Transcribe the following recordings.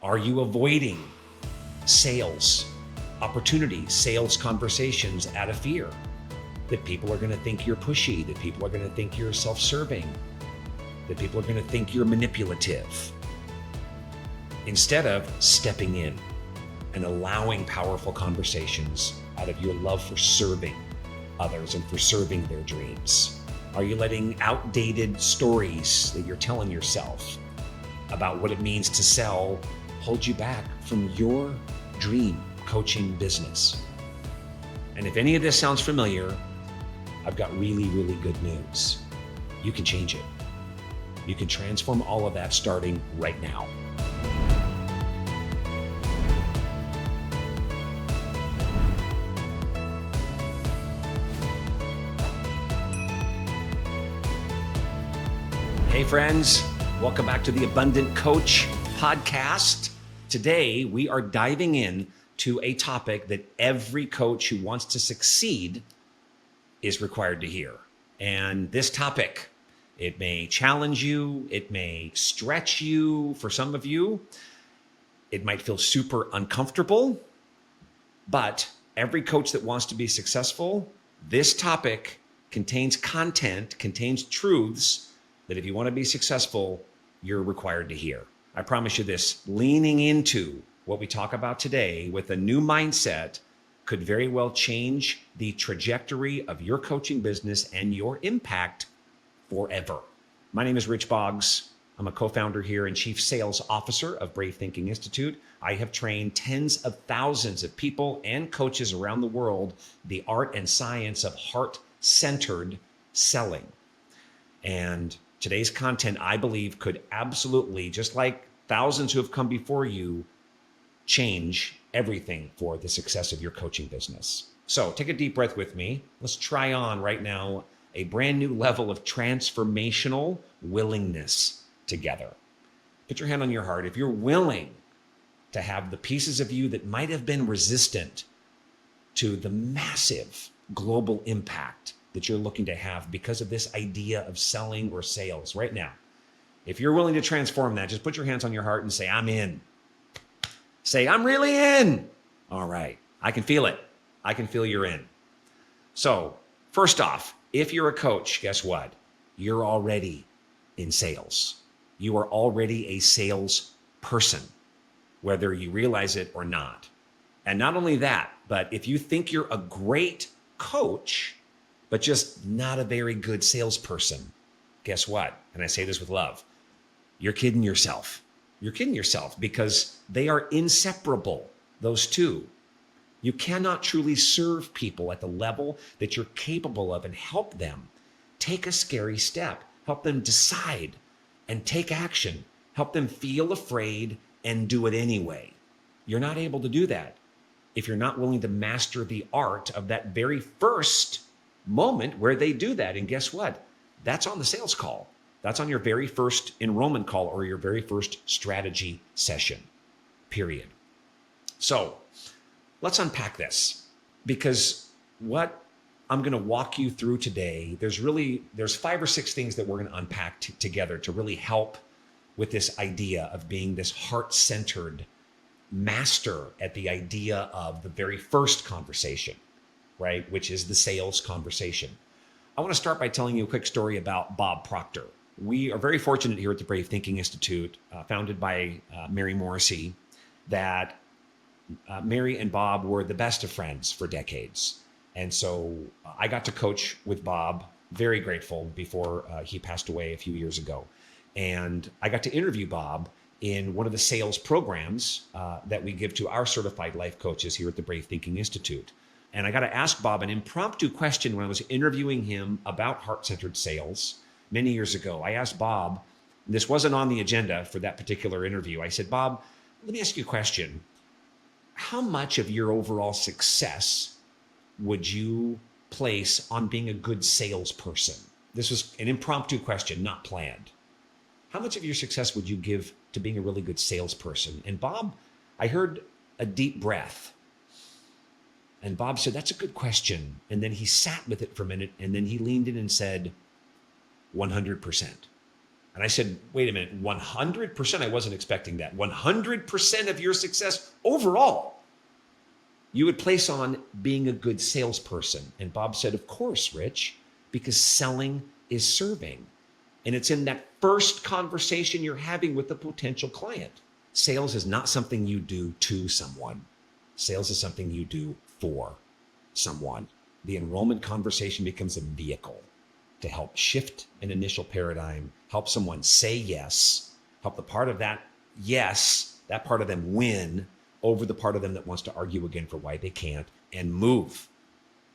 Are you avoiding sales opportunities, sales conversations out of fear? That people are going to think you're pushy, that people are going to think you're self-serving, that people are going to think you're manipulative. Instead of stepping in and allowing powerful conversations out of your love for serving others and for serving their dreams. Are you letting outdated stories that you're telling yourself about what it means to sell hold you back from your dream coaching business? And if any of this sounds familiar, I've got really, really good news. You can change it. You can transform all of that starting right now. Hey friends, welcome back to the Abundant Coach podcast. Today, we are diving in to a topic that every coach who wants to succeed is required to hear. And this topic, it may challenge you, it may stretch you. For some of you, it might feel super uncomfortable, but every coach that wants to be successful, this topic contains content, contains truths that if you want to be successful, you're required to hear. I promise you this, leaning into what we talk about today with a new mindset could very well change the trajectory of your coaching business and your impact forever. My name is Rich Boggs. I'm a co-founder here and chief sales officer of Brave Thinking Institute. I have trained tens of thousands of people and coaches around the world the art and science of heart-centered selling. And today's content, I believe, could absolutely, just like thousands who have come before you, change everything for the success of your coaching business. So take a deep breath with me. Let's try on right now a brand new level of transformational willingness together. Put your hand on your heart. If you're willing to have the pieces of you that might have been resistant to the massive global impact that you're looking to have because of this idea of selling or sales right now, if you're willing to transform that, just put your hands on your heart and say, I'm in. Say, I'm really in. All right. I can feel it. I can feel you're in. So first off, if you're a coach, guess what? You're already in sales. You are already a sales person, whether you realize it or not. And not only that, but if you think you're a great coach, but just not a very good salesperson, guess what? And I say this with love. You're kidding yourself. You're kidding yourself because they are inseparable, those two. You cannot truly serve people at the level that you're capable of and help them take a scary step, help them decide and take action, help them feel afraid and do it anyway. You're not able to do that if you're not willing to master the art of that very first moment where they do that. And guess what? That's on the sales call. That's on your very first enrollment call or your very first strategy session, period. So let's unpack this, because what I'm going to walk you through today, there's 5 or 6 things that we're going to unpack together to really help with this idea of being this heart-centered master at the idea of the very first conversation, right? Which is the sales conversation. I want to start by telling you a quick story about Bob Proctor. We are very fortunate here at the Brave Thinking Institute, founded by Mary Morrissey, that Mary and Bob were the best of friends for decades. And so I got to coach with Bob, very grateful, before he passed away a few years ago. And I got to interview Bob in one of the sales programs that we give to our certified life coaches here at the Brave Thinking Institute. And I got to ask Bob an impromptu question when I was interviewing him about heart-centered sales many years ago. I asked Bob, this wasn't on the agenda for that particular interview. I said, Bob, let me ask you a question. How much of your overall success would you place on being a good salesperson? This was an impromptu question, not planned. How much of your success would you give to being a really good salesperson? And Bob, I heard a deep breath. And Bob said, that's a good question. And then he sat with it for a minute, and then he leaned in and said, 100%. And I said, wait a minute, 100%? I wasn't expecting that. 100% of your success overall, you would place on being a good salesperson. And Bob said, of course, Rich, because selling is serving. And it's in that first conversation you're having with a potential client. Sales is not something you do to someone. Sales is something you do for someone. The enrollment conversation becomes a vehicle to help shift an initial paradigm, help someone say yes, help the part of that yes, that part of them win over the part of them that wants to argue again for why they can't, and move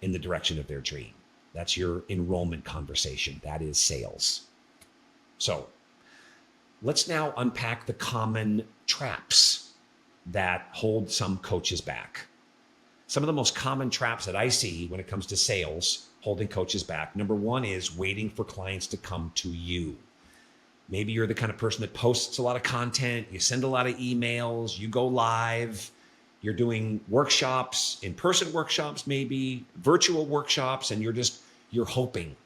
in the direction of their dream. That's your enrollment conversation. That is sales. So let's now unpack the common traps that hold some coaches back. Some of the most common traps that I see when it comes to sales holding coaches back. Number one is waiting for clients to come to you. Maybe you're the kind of person that posts a lot of content, you send a lot of emails, you go live, you're doing workshops, in-person workshops, maybe virtual workshops, and you're hoping,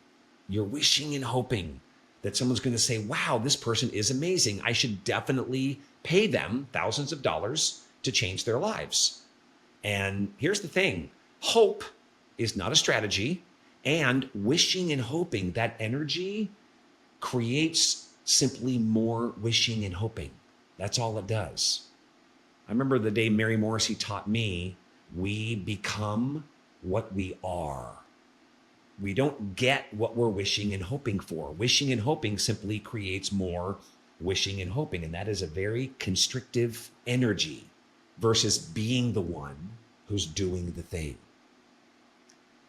you're wishing and hoping that someone's going to say, wow, this person is amazing. I should definitely pay them thousands of dollars to change their lives. And here's the thing, hope is not a strategy, and wishing and hoping, that energy creates simply more wishing and hoping. That's all it does. I remember the day Mary Morrissey taught me, we become what we are. We don't get what we're wishing and hoping for. Wishing and hoping simply creates more wishing and hoping. And that is a very constrictive energy versus being the one who's doing the thing.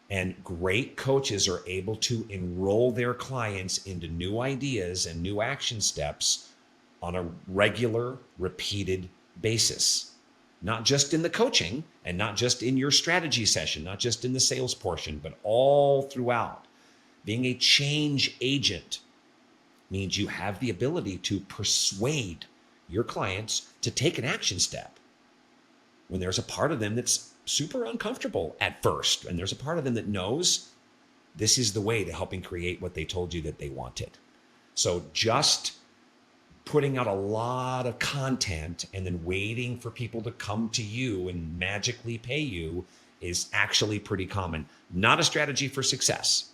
And great coaches are able to enroll their clients into new ideas and new action steps on a regular, repeated basis. Not just in the coaching and not just in your strategy session, not just in the sales portion, but all throughout. Being a change agent means you have the ability to persuade your clients to take an action step when there's a part of them that's super uncomfortable at first, and there's a part of them that knows this is the way to helping create what they told you that they wanted. So just putting out a lot of content and then waiting for people to come to you and magically pay you is actually pretty common. Not a strategy for success,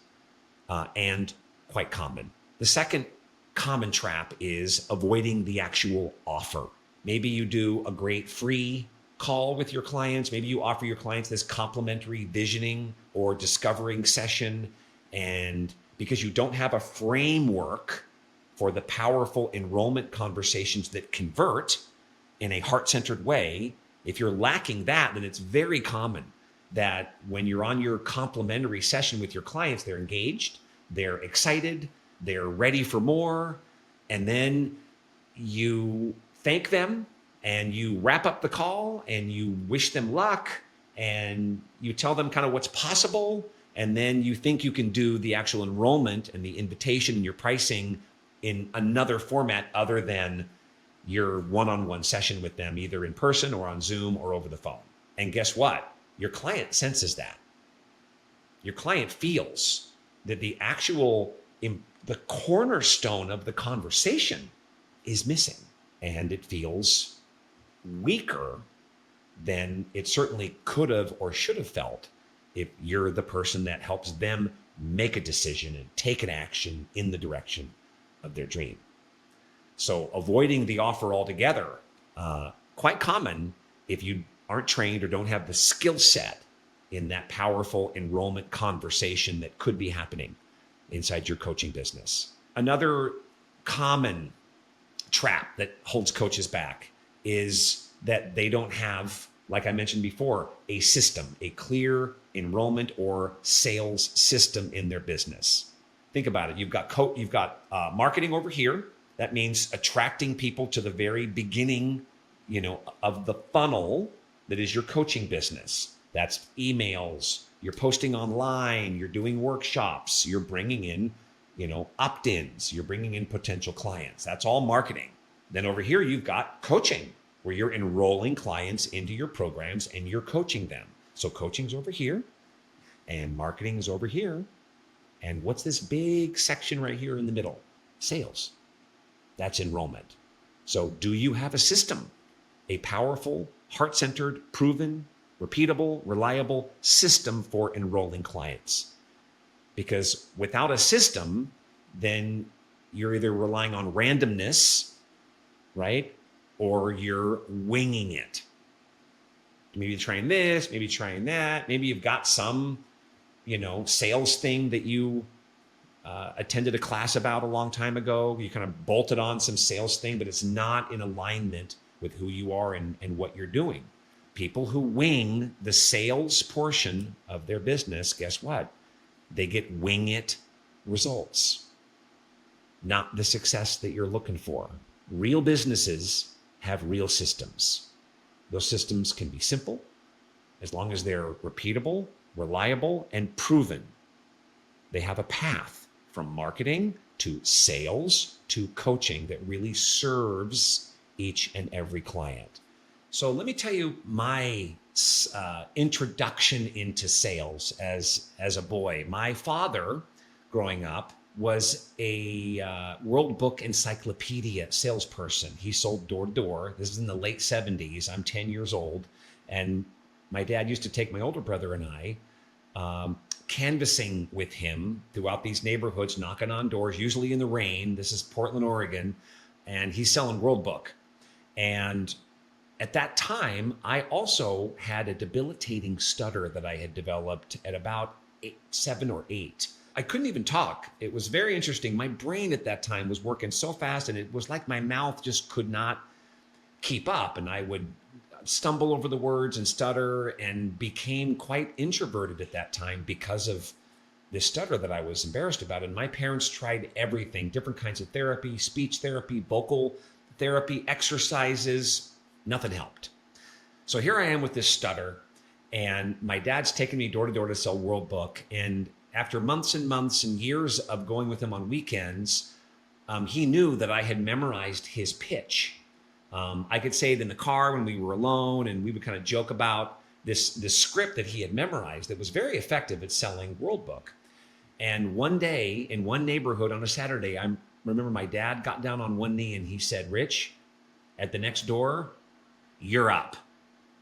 and quite common. The second common trap is avoiding the actual offer. Maybe you do a great free call with your clients. Maybe you offer your clients this complimentary visioning or discovering session. And because you don't have a framework for the powerful enrollment conversations that convert in a heart-centered way, if you're lacking that, then it's very common that when you're on your complimentary session with your clients, they're engaged, they're excited, they're ready for more. And then you thank them and you wrap up the call and you wish them luck and you tell them kind of what's possible. And then you think you can do the actual enrollment and the invitation and your pricing in another format other than your one-on-one session with them, either in person or on Zoom or over the phone. And guess what? Your client senses that. Your client feels that the cornerstone of the conversation is missing, and it feels weaker than it certainly could have or should have felt if you're the person that helps them make a decision and take an action in the direction of their dream. So avoiding the offer altogether, quite common if you aren't trained or don't have the skill set in that powerful enrollment conversation that could be happening inside your coaching business. Another common trap that holds coaches back is that they don't have, like I mentioned before, a system, a clear enrollment or sales system in their business. Think about it. You've got marketing over here. That means attracting people to the very beginning, of the funnel that is your coaching business. That's emails. You're posting online. You're doing workshops. You're bringing in, opt-ins. You're bringing in potential clients. That's all marketing. Then over here, you've got coaching, where you're enrolling clients into your programs and you're coaching them. So coaching's over here and marketing is over here. And what's this big section right here in the middle? Sales. That's enrollment. So do you have a system, a powerful, heart-centered, proven, repeatable, reliable system for enrolling clients? Because without a system, then you're either relying on randomness, right? Or you're winging it. Maybe trying this, maybe trying that. Maybe you've got some, sales thing that you attended a class about a long time ago. You kind of bolted on some sales thing, but it's not in alignment with who you are and what you're doing. People who wing the sales portion of their business, guess what? They get wing it results, not the success that you're looking for. Real businesses have real systems. Those systems can be simple as long as they're repeatable, reliable, and proven. They have a path from marketing to sales to coaching that really serves each and every client. So let me tell you my introduction into sales as a boy. My father, growing up, was a World Book Encyclopedia salesperson. He sold door to door. This is in the late 70s. I'm 10 years old. And my dad used to take my older brother and I canvassing with him throughout these neighborhoods, knocking on doors, usually in the rain. This is Portland, Oregon. And he's selling World Book. And at that time, I also had a debilitating stutter that I had developed at about 7 or 8. I couldn't even talk. It was very interesting. My brain at that time was working so fast, and it was like my mouth just could not keep up. And I would stumble over the words and stutter, and became quite introverted at that time because of this stutter that I was embarrassed about. And my parents tried everything, different kinds of therapy, speech therapy, vocal therapy, exercises. Nothing helped. So here I am with this stutter, and my dad's taking me door to door to sell World Book. And after months and months and years of going with him on weekends, he knew that I had memorized his pitch. I could say it in the car when we were alone, and we would kind of joke about this script that he had memorized that was very effective at selling World Book. And one day in one neighborhood on a Saturday, I remember my dad got down on one knee and he said, "Rich, at the next door, you're up."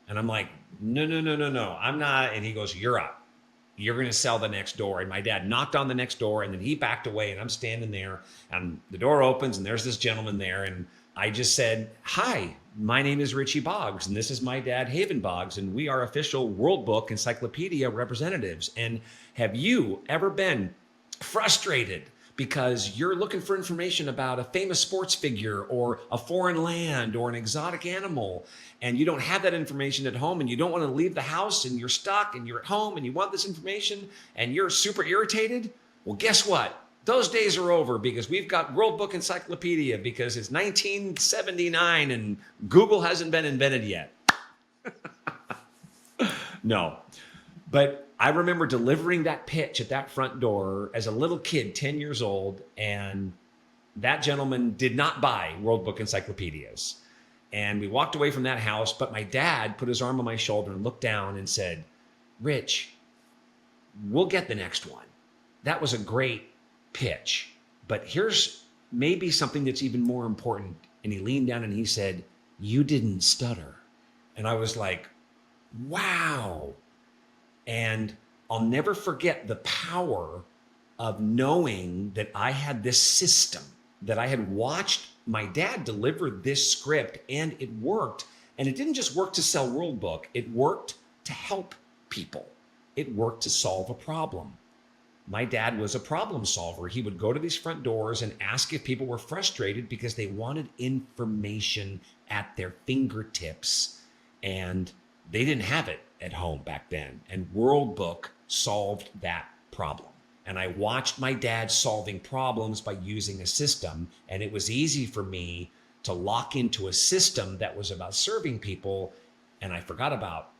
And I'm like, no, I'm not. And he goes, "You're up. You're going to sell the next door." And my dad knocked on the next door, and then he backed away, and I'm standing there, and the door opens, and there's this gentleman there. And I just said, "Hi, my name is Richie Boggs, and this is my dad, Haven Boggs, and we are official World Book Encyclopedia representatives. And have you ever been frustrated because you're looking for information about a famous sports figure or a foreign land or an exotic animal, and you don't have that information at home, and you don't want to leave the house, and you're stuck, and you're at home, and you want this information, and you're super irritated? Well, guess what? Those days are over, because we've got World Book Encyclopedia, because it's 1979 and Google hasn't been invented yet." No. But I remember delivering that pitch at that front door as a little kid, 10 years old, and that gentleman did not buy World Book Encyclopedias. And we walked away from that house, but my dad put his arm on my shoulder and looked down and said, "Rich, we'll get the next one. That was a great pitch, but here's maybe something that's even more important." And he leaned down and he said, "You didn't stutter." And I was like, wow. And I'll never forget the power of knowing that I had this system, that I had watched my dad deliver this script, and it worked. And it didn't just work to sell World Book. It worked to help people. It worked to solve a problem. My dad was a problem solver. He would go to these front doors and ask if people were frustrated because they wanted information at their fingertips, and they didn't have it at home back then. And World Book solved that problem. And I watched my dad solving problems by using a system, and it was easy for me to lock into a system that was about serving people, and I forgot about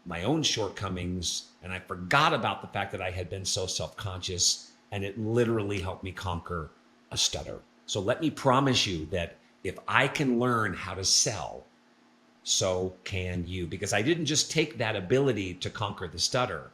my own shortcomings, and I forgot about the fact that I had been so self-conscious, and it literally helped me conquer a stutter. So let me promise you that if I can learn how to sell, so can you. Because I didn't just take that ability to conquer the stutter.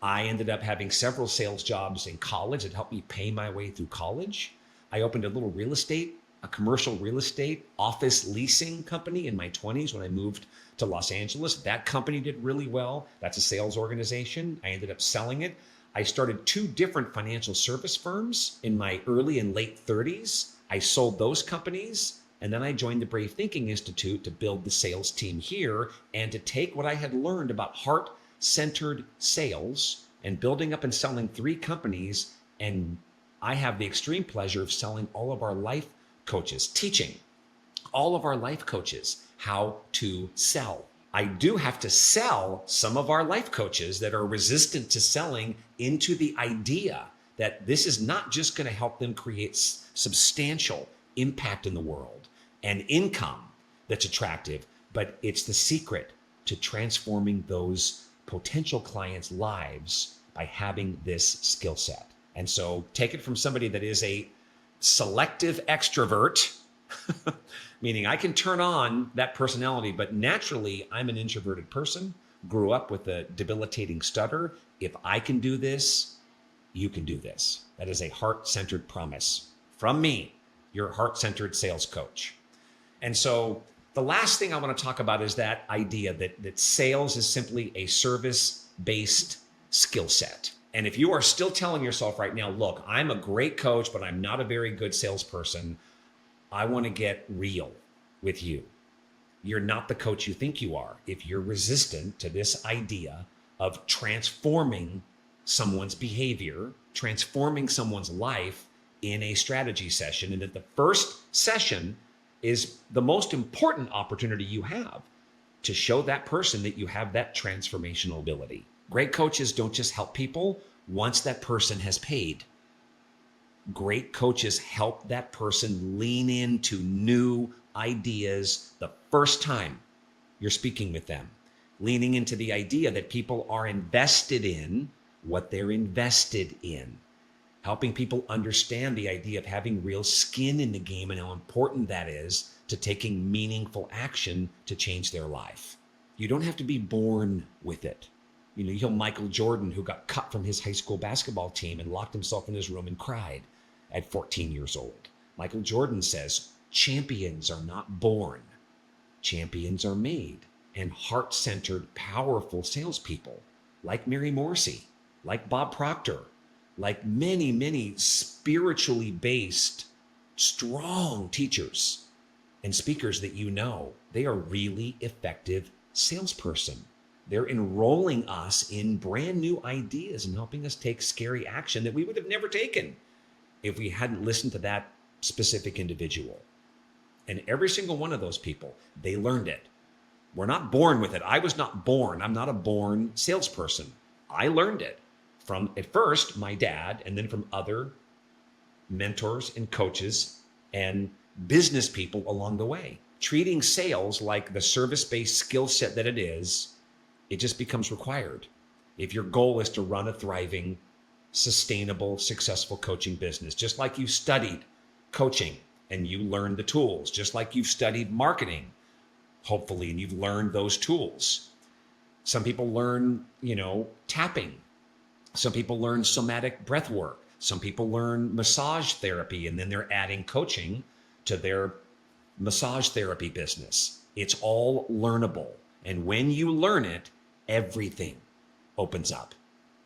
I ended up having several sales jobs in college that helped me pay my way through college. I opened a little real estate a commercial real estate office leasing company in my 20s when I moved to Los Angeles. That company did really well. That's a sales organization. I ended up selling it. I started 2 different financial service firms in my early and late 30s. I sold those companies, and then I joined the Brave Thinking Institute to build the sales team here and to take what I had learned about heart-centered sales and building up and selling 3 companies. And I have the extreme pleasure of selling all of our life coaches, teaching all of our life coaches how to sell. I do have to sell some of our life coaches that are resistant to selling into the idea that this is not just going to help them create substantial impact in the world and income that's attractive, but it's the secret to transforming those potential clients' lives by having this skill set. And so take it from somebody that is a selective extrovert, meaning I can turn on that personality, but naturally I'm an introverted person, grew up with a debilitating stutter. If I can do this, you can do this. That is a heart-centered promise from me, your heart-centered sales coach. And so the last thing I want to talk about is that idea that sales is simply a service-based skill set. And if you are still telling yourself right now, look, I'm a great coach, but I'm not a very good salesperson, I want to get real with you. You're not the coach you think you are if you're resistant to this idea of transforming someone's behavior, transforming someone's life in a strategy session, and that the first session is the most important opportunity you have to show that person that you have that transformational ability. Great coaches don't just help people once that person has paid. Great coaches help that person lean into new ideas the first time you're speaking with them, leaning into the idea that people are invested in what they're invested in, helping people understand the idea of having real skin in the game and how important that is to taking meaningful action to change their life. You don't have to be born with it. You know Michael Jordan, who got cut from his high school basketball team and locked himself in his room and cried at 14 years old. Michael Jordan says, champions are not born, champions are made. And heart-centered, powerful salespeople like Mary Morrissey, like Bob Proctor, like many, many spiritually based, strong teachers and speakers that you know, they are really effective salesperson. They're enrolling us in brand new ideas and helping us take scary action that we would have never taken if we hadn't listened to that specific individual. And every single one of those people, they learned it. We're not born with it. I was not born. I'm not a born salesperson. I learned it from, at first, my dad, and then from other mentors and coaches and business people along the way. Treating sales like the service-based skill set that it is, it just becomes required. If your goal is to run a thriving, sustainable, successful coaching business, just like you studied coaching and you learned the tools, just like you've studied marketing, hopefully, and you've learned those tools. Some people learn, tapping. Some people learn somatic breath work. Some people learn massage therapy, and then they're adding coaching to their massage therapy business. It's all learnable. And when you learn it, everything opens up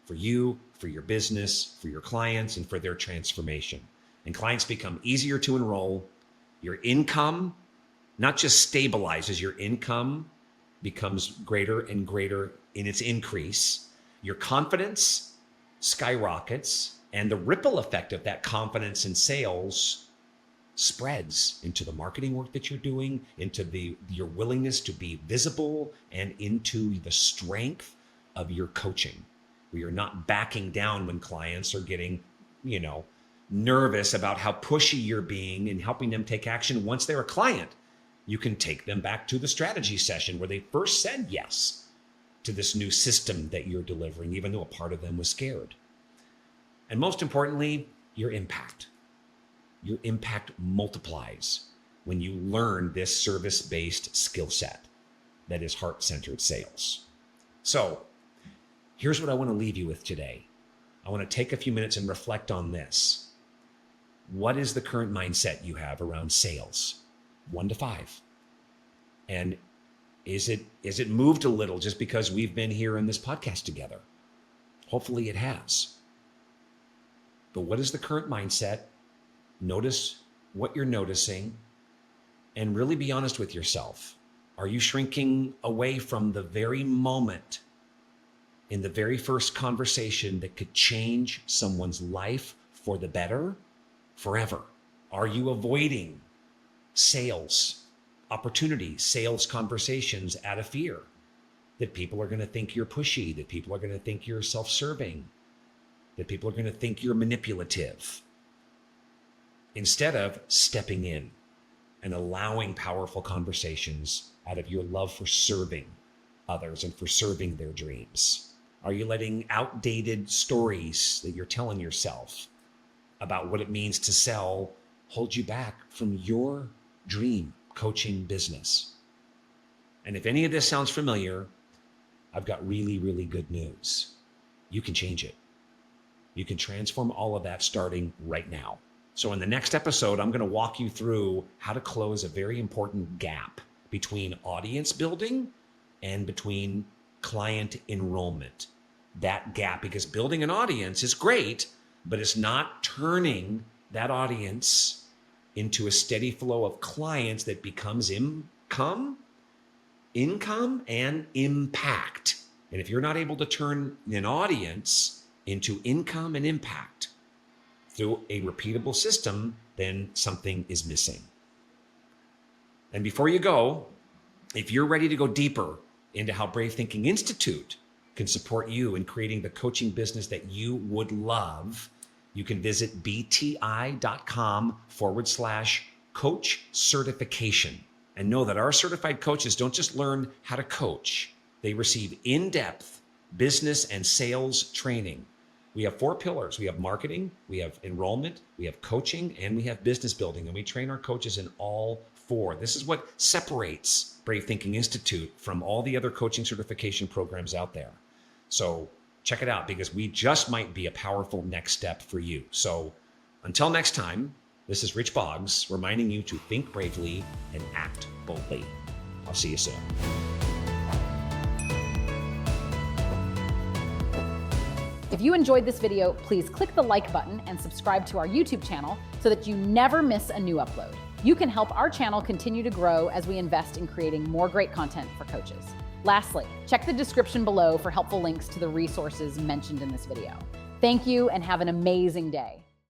for you, for your business, for your clients, and for their transformation. And clients become easier to enroll. Your income not just stabilizes, your income becomes greater and greater in its increase. Your confidence skyrockets, and the ripple effect of that confidence in sales spreads into the marketing work that you're doing, into your willingness to be visible, and into the strength of your coaching, where you're not backing down when clients are getting, nervous about how pushy you're being and helping them take action. Once they're a client, you can take them back to the strategy session where they first said yes to this new system that you're delivering, even though a part of them was scared. And most importantly, your impact. Your impact multiplies when you learn this service-based skill set that is heart-centered sales. So here's what I want to leave you with today. I want to take a few minutes and reflect on this. what is the current mindset you have around sales? 1 to 5. And is it moved a little just because we've been here in this podcast together? Hopefully it has. But what is the current mindset? Notice what you're noticing and really be honest with yourself. Are you shrinking away from the very moment in the very first conversation that could change someone's life for the better forever? Are you avoiding sales opportunities, sales conversations out of fear that people are going to think you're pushy, that people are going to think you're self-serving, that people are going to think you're manipulative, instead of stepping in and allowing powerful conversations out of your love for serving others and for serving their dreams? Are you letting outdated stories that you're telling yourself about what it means to sell hold you back from your dream coaching business? And if any of this sounds familiar, I've got really, really good news. You can change it. You can transform all of that starting right now. So in the next episode, I'm going to walk you through how to close a very important gap between audience building and between client enrollment. That gap, because building an audience is great, but it's not turning that audience into a steady flow of clients that becomes income and impact. And if you're not able to turn an audience into income and impact through a repeatable system, then something is missing. And before you go, if you're ready to go deeper into how Brave Thinking Institute can support you in creating the coaching business that you would love, you can visit bti.com/coach certification. And know that our certified coaches don't just learn how to coach, they receive in-depth business and sales training. We have 4 pillars. We have marketing, we have enrollment, we have coaching, and we have business building. And we train our coaches in all 4. This is what separates Brave Thinking Institute from all the other coaching certification programs out there. So check it out, because we just might be a powerful next step for you. So until next time, this is Rich Boggs reminding you to think bravely and act boldly. I'll see you soon. If you enjoyed this video, please click the like button and subscribe to our YouTube channel so that you never miss a new upload. You can help our channel continue to grow as we invest in creating more great content for coaches. Lastly, check the description below for helpful links to the resources mentioned in this video. Thank you and have an amazing day.